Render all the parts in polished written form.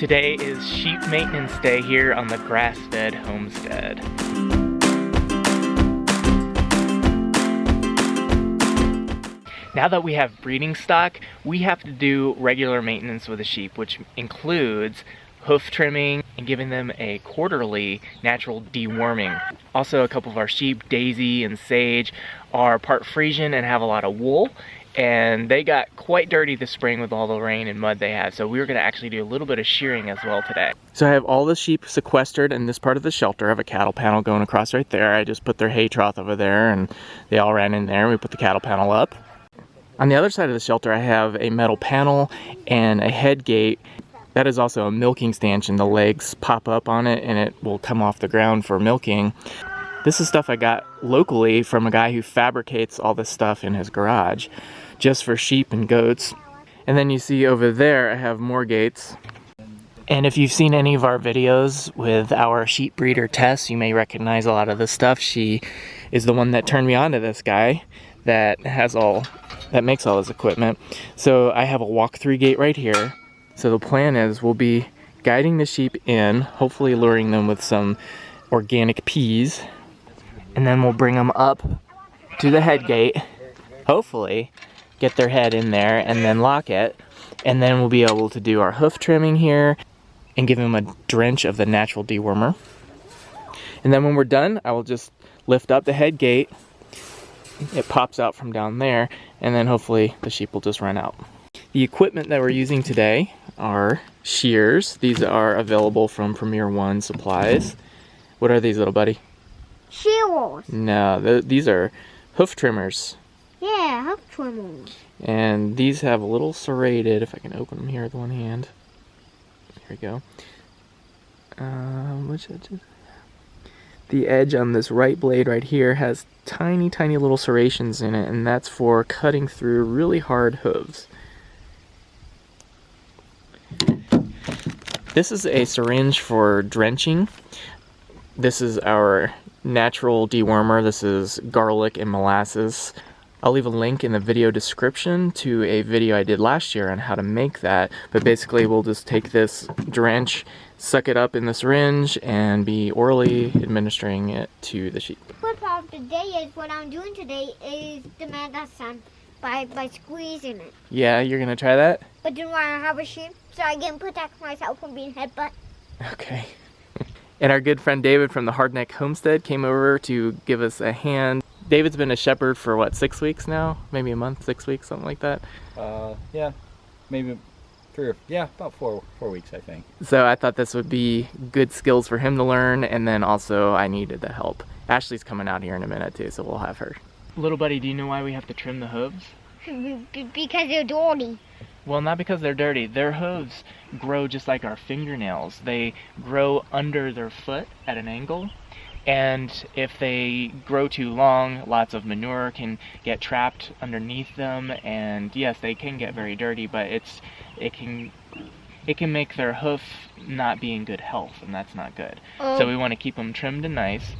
Today is sheep maintenance day here on the grass-fed homestead. Now that we have breeding stock, we have to do regular maintenance with the sheep, which includes hoof trimming and giving them a quarterly natural deworming. Also, a couple of our sheep, Daisy and Sage, are part Frisian and have a lot of wool, and they got quite dirty this spring with all the rain and mud they had, so we were going to actually do a little bit of shearing as well today. So I have all the sheep sequestered in this part of the shelter. I have a cattle panel going across right there. I just put their hay trough over there and they all ran in there. We put the cattle panel up. On the other side of the shelter I have a metal panel and a head gate. That is also a milking stanchion. The legs pop up on it and it will come off the ground for milking. This is stuff I got locally from a guy who fabricates all this stuff in his garage just for sheep and goats. And then you see over there I have more gates. And if you've seen any of our videos with our sheep breeder Tess, you may recognize a lot of this stuff. She is the one that turned me on to this guy that makes all this equipment. So I have a walk-through gate right here. So the plan is we'll be guiding the sheep in, hopefully luring them with some organic peas, and then we'll bring them up to the head gate, hopefully get their head in there and then lock it, and then we'll be able to do our hoof trimming here and give them a drench of the natural dewormer. And then when we're done, I will just lift up the head gate. It pops out from down there, and then hopefully the sheep will just run out. The equipment that we're using today are shears. These are available from Premier One Supplies. What are these, little buddy? Shears. No, these are hoof trimmers. Yeah, hoof trimmers. And these have a little serrated, if I can open them here with one hand. Here we go. Which edges? The edge on this right blade right here has tiny, tiny little serrations in it, and that's for cutting through really hard hooves. This is a syringe for drenching. This is our natural dewormer. This is garlic and molasses. I'll leave a link in the video description to a video I did last year on how to make that. But basically we'll just take this drench, suck it up in the syringe, and be orally administering it to the sheep. What part of the day is what I'm doing today is the medicine by squeezing it. Yeah, you're gonna try that? But do I have a sheep so I can protect myself from being headbutt? Okay. And our good friend David from the Hardneck Homestead came over to give us a hand. David's been a shepherd for what, 6 weeks now? Maybe a month, 6 weeks, something like that? Yeah, maybe about four weeks, I think. So I thought this would be good skills for him to learn, and then also I needed the help. Ashley's coming out here in a minute too, so we'll have her. Little buddy, do you know why we have to trim the hooves? Because they're dirty. Well, not because they're dirty. Their hooves grow just like our fingernails. They grow under their foot at an angle. And if they grow too long, lots of manure can get trapped underneath them, and yes, they can get very dirty, but it can make their hoof not be in good health, and that's not good. So we want to keep them trimmed and nice.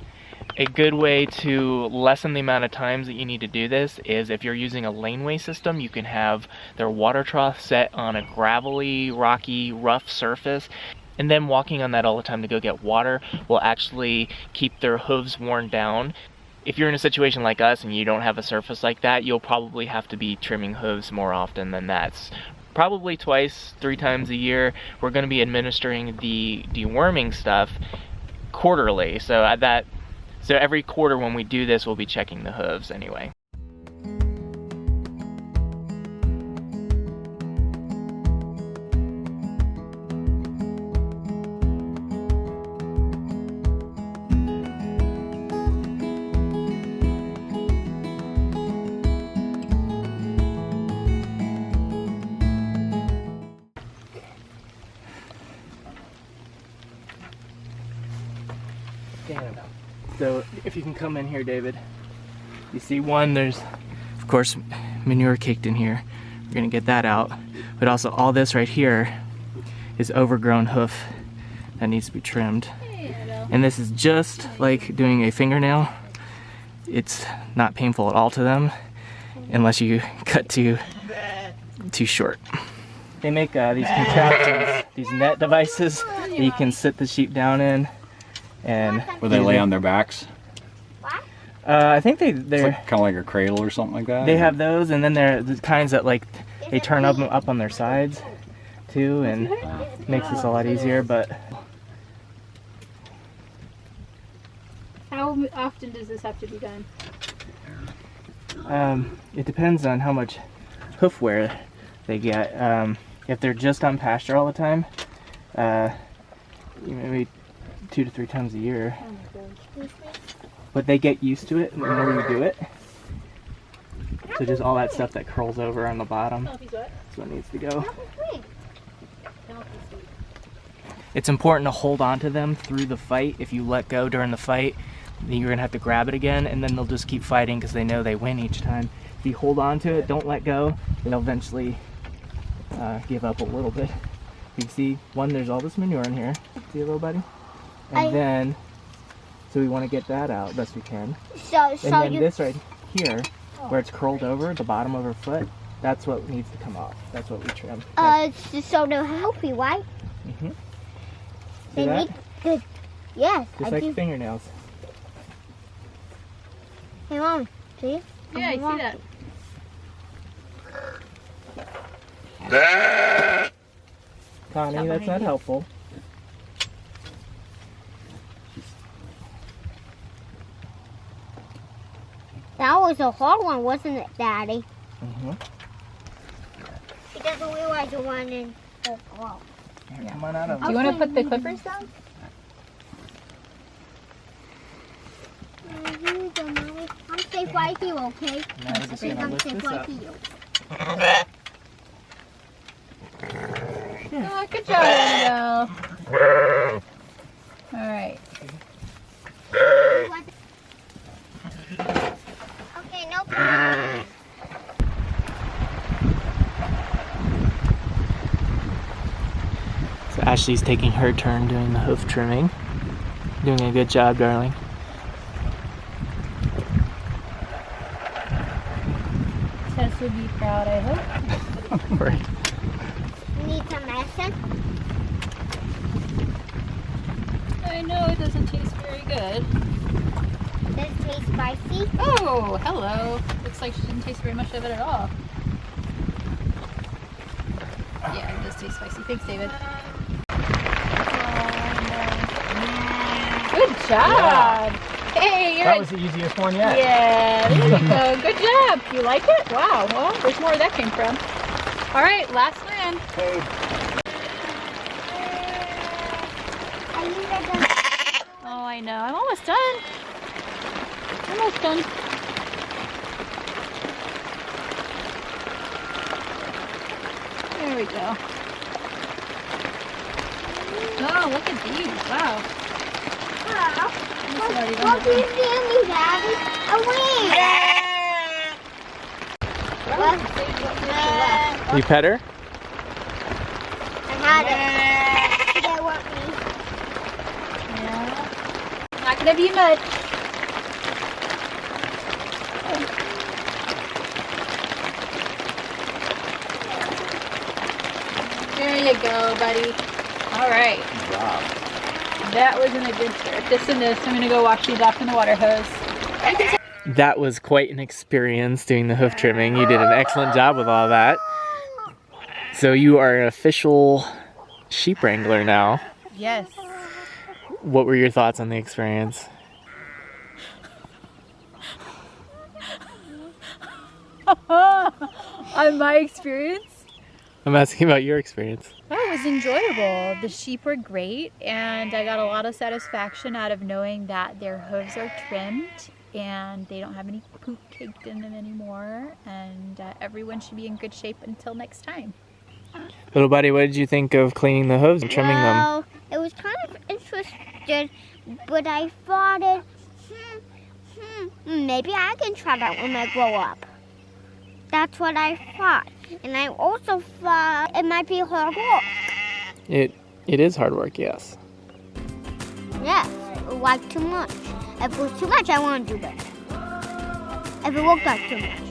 A good way to lessen the amount of times that you need to do this is if you're using a laneway system, you can have their water trough set on a gravelly, rocky, rough surface. And then walking on that all the time to go get water will actually keep their hooves worn down. If you're in a situation like us and you don't have a surface like that, you'll probably have to be trimming hooves more often than that. Probably twice, 3 times a year. We're going to be administering the deworming stuff quarterly. So every quarter when we do this, we'll be checking the hooves anyway. So if you can come in here, David, you see one, there's of course manure caked in here. We're gonna get that out, but also all this right here is overgrown hoof that needs to be trimmed. And this is just like doing a fingernail. It's not painful at all to them unless you cut too short. They make these contraptions these net devices that you can sit the sheep down in. And Where they lay on their backs? I think they're It's kind of like a cradle or something like that? they have those, and then they're the kinds that like they turn up on their sides too, and makes this a lot easier. But How often does this have to be done? it depends on how much hoof wear they get. If they're just on pasture all the time, maybe 2 to 3 times a year. Oh my gosh. But they get used to it the more you do it. So just all that stuff that curls over on the bottom is what needs to go. It's important to hold on to them through the fight. If you let go during the fight, then you're gonna have to grab it again, and then they'll just keep fighting because they know they win each time. If you hold on to it, don't let go, they'll eventually give up a little bit. You can see, one, there's all this manure in here. See a little buddy? And then, so we want to get that out best we can. And then this right here, where it's curled over, the bottom of her foot, that's what needs to come off. That's what we trim. So they're healthy, right? Mm-hmm. See They that? need good. Yes. Just like fingernails. Hey, Mom. See? Yeah, I see that. Connie, that's not helpful. That was a hard one, wasn't it, Daddy? Mm-hmm. He doesn't realize the one in. Oh, wow. Come on out of Do you want to put the clippers down? I'm safe right here, okay? Now we're just gonna I'm lift safe this right up. here. Oh, good job, Annabelle. All right. Okay, no problem. So Ashley's taking her turn doing the hoof trimming. Doing a good job, darling. Tess would be proud, I hope. Right. You need some medicine? I know it doesn't taste very good. Does it taste spicy? Oh, hello. Looks like she didn't taste very much of it at all. Yeah, it does taste spicy. Thanks, David. Good job. Hey, you're That was the easiest one yet. Yeah, there you go. Good job. You like it? Wow. Well, there's more where that came from. All right, last man. Are you ready? Oh, I know. I'm almost done. Almost done. There we go. Oh, look at these. Wow. What do you feel me, Daddy? A wing! You pet her? I had it. She didn't want me. Yeah. Not gonna be much. There you go, buddy. All right. Good job. That wasn't a good start. This and this. I'm gonna go wash these off in the water hose. That was quite an experience doing the hoof trimming. You did an excellent job with all that. So you are an official sheep wrangler now. Yes. What were your thoughts on the experience? On my experience? I'm asking about your experience. Oh, it was enjoyable. The sheep were great, and I got a lot of satisfaction out of knowing that their hooves are trimmed and they don't have any poop caked in them anymore, and everyone should be in good shape until next time. Little buddy, what did you think of cleaning the hooves and trimming them? Well, it was kind of interesting, but I thought maybe I can try that when I grow up. That's what I thought. And I also thought it might be hard work. It is hard work, yes. Yes, like too much. If it was too much, I won't do it. If it looked like too much.